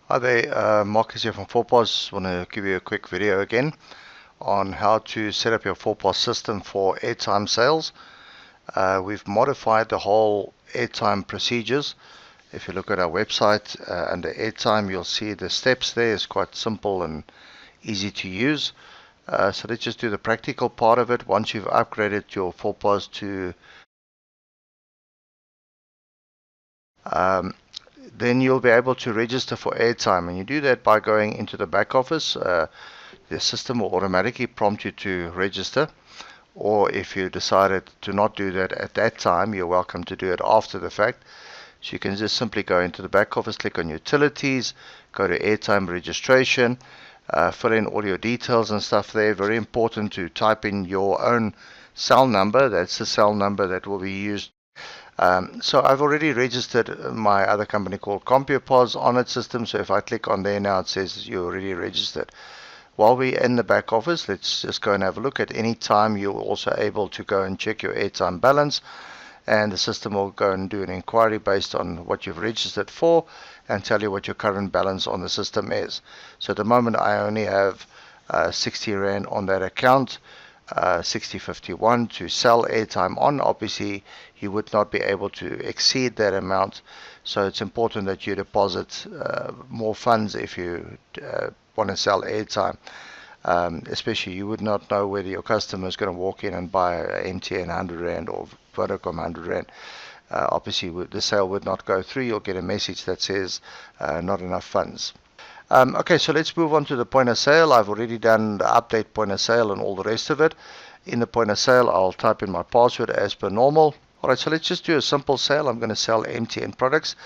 Hi there, Marcus here from 4POS. Want to give you a quick video again on how to set up your 4POS system for airtime sales. We've modified the whole airtime procedures. If you look at our website under airtime, you'll see the steps there. It's quite simple and easy to use. So let's just do the practical part of it. Once you've upgraded your 4POS to then you'll be able to register for airtime, and you do that by going into the back office. The system will automatically prompt you to register, or if you decided to not do that at that time, you're welcome to do it after the fact. So you can just simply go into the back office, click on utilities, go to airtime registration, fill in all your details and stuff there. Very important to type in your own cell number. That's the cell number that will be used. So I've already registered my other company called CompuPOS on its system. So if I click on there now, it says you're already registered. While we're in the back office, let's just go and have a look. At any time, you're also able to go and check your airtime balance, and the system will go and do an inquiry based on what you've registered for and tell you what your current balance on the system is. So at the moment, I only have 60 Rand on that account. 6051 to sell airtime on. Obviously, you would not be able to exceed that amount, so it's important that you deposit more funds if you want to sell airtime. Especially, you would not know whether your customer is going to walk in and buy an MTN 100 Rand or Vodacom 100 Rand. Obviously, the sale would not go through. You'll get a message that says not enough funds. Okay, so let's move on to the point of sale. I've already done the update point of sale and all the rest of it. In the point of sale, I'll type in my password as per normal. Alright, so let's just do a simple sale. I'm going to sell MTN products.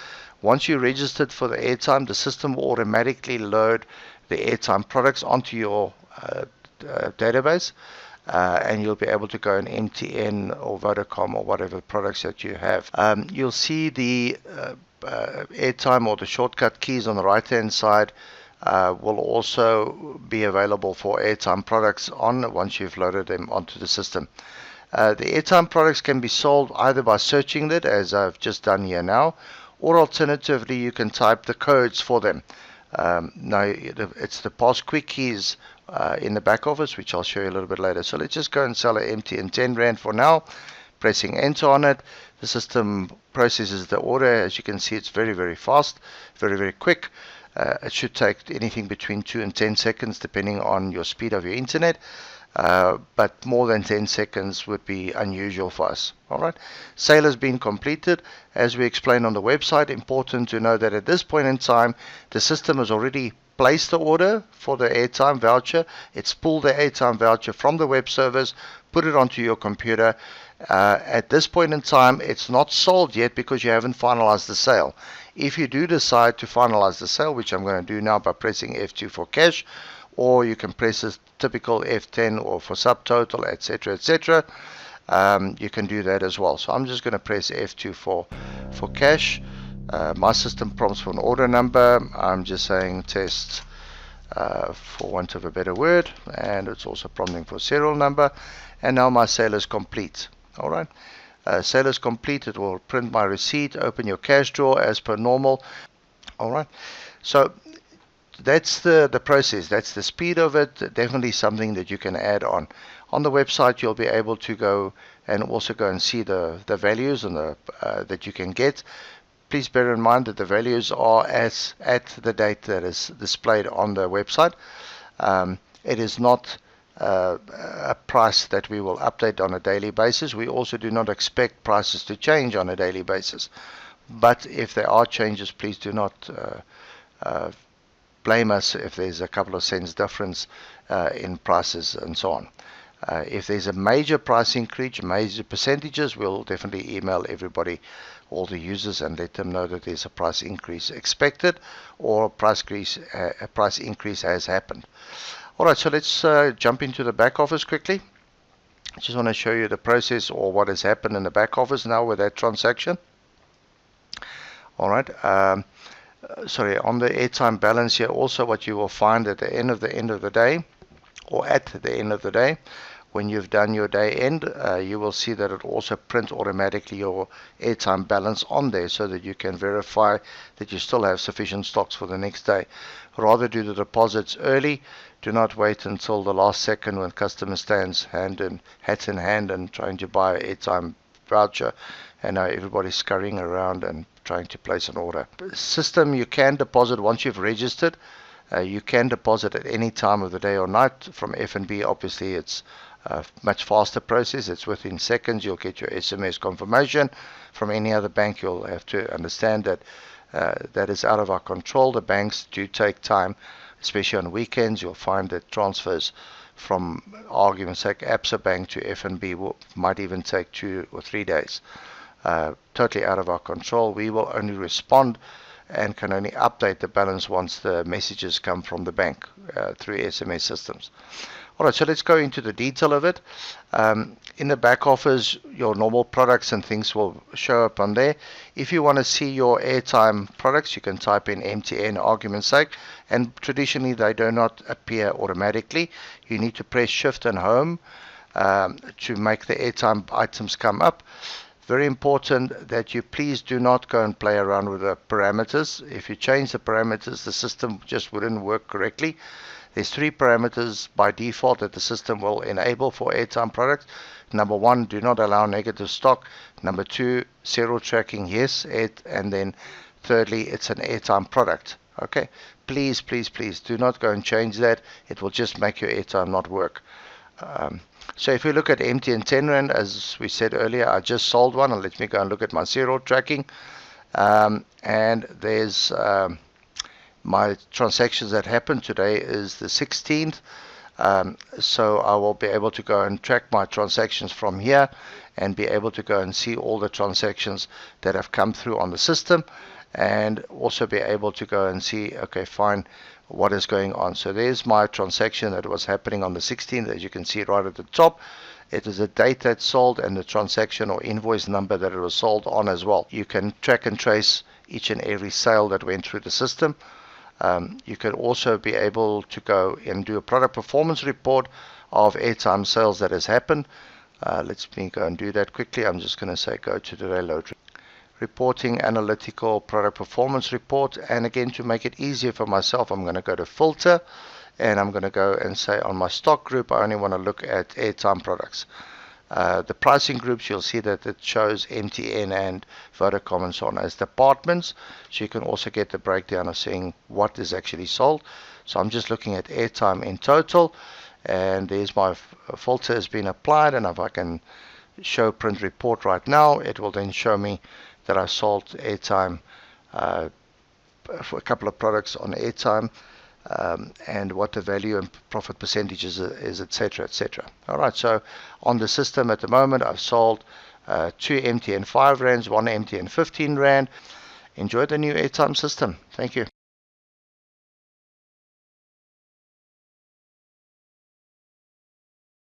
Once you're registered for the airtime, the system will automatically load the airtime products onto your database, and you'll be able to go in MTN or Vodacom or whatever products that you have. You'll see the airtime or the shortcut keys on the right hand side will also be available for airtime products once you've loaded them onto the system. The airtime products can be sold either by searching it, as I've just done here now, or alternatively you can type the codes for them. Now it's the pass quick keys in the back office, which I'll show you a little bit later. So let's just go and sell an MTN 10 Rand for now. Pressing enter on it, the system processes the order. As you can see, it's very, very fast, very, very quick. It should take anything between 2 and 10 seconds depending on your speed of your internet, but more than 10 seconds would be unusual for us. Alright, sale has been completed. As we explained on the website, important to know that at this point in time, the system has already placed the order for the airtime voucher. It's pulled the airtime voucher from the web servers, put it onto your computer. At this point in time, it's not sold yet because you haven't finalized the sale. If you do decide to finalize the sale, which I'm going to do now by pressing F2 for cash, or you can press a typical F10 or for subtotal, etc., etc., you can do that as well. So I'm just going to press F2 for cash. My system prompts for an order number. I'm just saying test for want of a better word, and it's also prompting for serial number. And now my sale is complete. Alright, sale is complete. It will print my receipt, open your cash drawer as per normal. Alright, so that's the process. That's the speed of it. Definitely something that you can add on. On the website, you'll be able to go and also go and see the values and that you can get. Please bear in mind that the values are at the date that is displayed on the website. It is not a price that we will update on a daily basis. We also do not expect prices to change on a daily basis. But if there are changes, please do not blame us if there's a couple of cents difference in prices and so on. If there's a major price increase, major percentages, we'll definitely email everybody, all the users, and let them know that there's a price increase expected or a price increase has happened. Alright, so let's jump into the back office quickly. I just want to show you the process or what has happened in the back office now with that transaction. Alright, sorry, on the airtime balance here, also what you will find at the end of the day, or at the end of the day, when you've done your day end, you will see that it also prints automatically your airtime balance on there so that you can verify that you still have sufficient stocks for the next day. Rather do the deposits early. Do not wait until the last second when customer stands hats in hand and trying to buy an airtime voucher, and now everybody's scurrying around and trying to place an order. System, you can deposit once you've registered. You can deposit at any time of the day or night. From F&B, obviously, it's a much faster process. It's within seconds. You'll get your SMS confirmation. From any other bank, you'll have to understand that that is out of our control. The banks do take time, especially on weekends. You'll find that transfers from, argument's sake, Absa Bank to F&B might even take 2 or 3 days. Totally out of our control. We will only respond and can only update the balance once the messages come from the bank through SMS systems. Alright, so let's go into the detail of it. In the back office, your normal products and things will show up on there. If you want to see your airtime products, you can type in MTN, argument's sake, and traditionally they do not appear automatically. You need to press Shift and Home to make the airtime items come up. Very important that you please do not go and play around with the parameters. If you change the parameters, the system just wouldn't work correctly. There's 3 parameters by default that the system will enable for airtime products. Number 1, do not allow negative stock. Number 2, serial tracking, yes. And then thirdly, it's an airtime product. Okay, please do not go and change that. It will just make your airtime not work. So if we look at MTN 10 Rand, as we said earlier, I just sold one, and let me go and look at my serial tracking. And there's my transactions that happened today is the 16th. So I will be able to go and track my transactions from here and be able to go and see all the transactions that have come through on the system, and also be able to go and see, okay, fine, what is going on. So there's my transaction that was happening on the 16th, as you can see right at the top. It is a date that's sold and the transaction or invoice number that it was sold on as well. You can track and trace each and every sale that went through the system. You can also be able to go and do a product performance report of airtime sales that has happened. Let's me go and do that quickly. I'm just going to say go to the load reporting analytical product performance report, and again, to make it easier for myself, I'm going to go to filter, and I'm going to go and say on my stock group I only want to look at airtime products. The pricing groups, you'll see that it shows MTN and Vodacom and so on as departments, so you can also get the breakdown of seeing what is actually sold. So I'm just looking at airtime in total, and there's my filter has been applied, and if I can show print report right now, it will then show me that I sold airtime for a couple of products on airtime, and what the value and profit percentages is, etc., etc. Alright, so on the system at the moment, I've sold 2 MTN 5 rands, 1 MTN 15 rand. Enjoy the new airtime system. Thank you.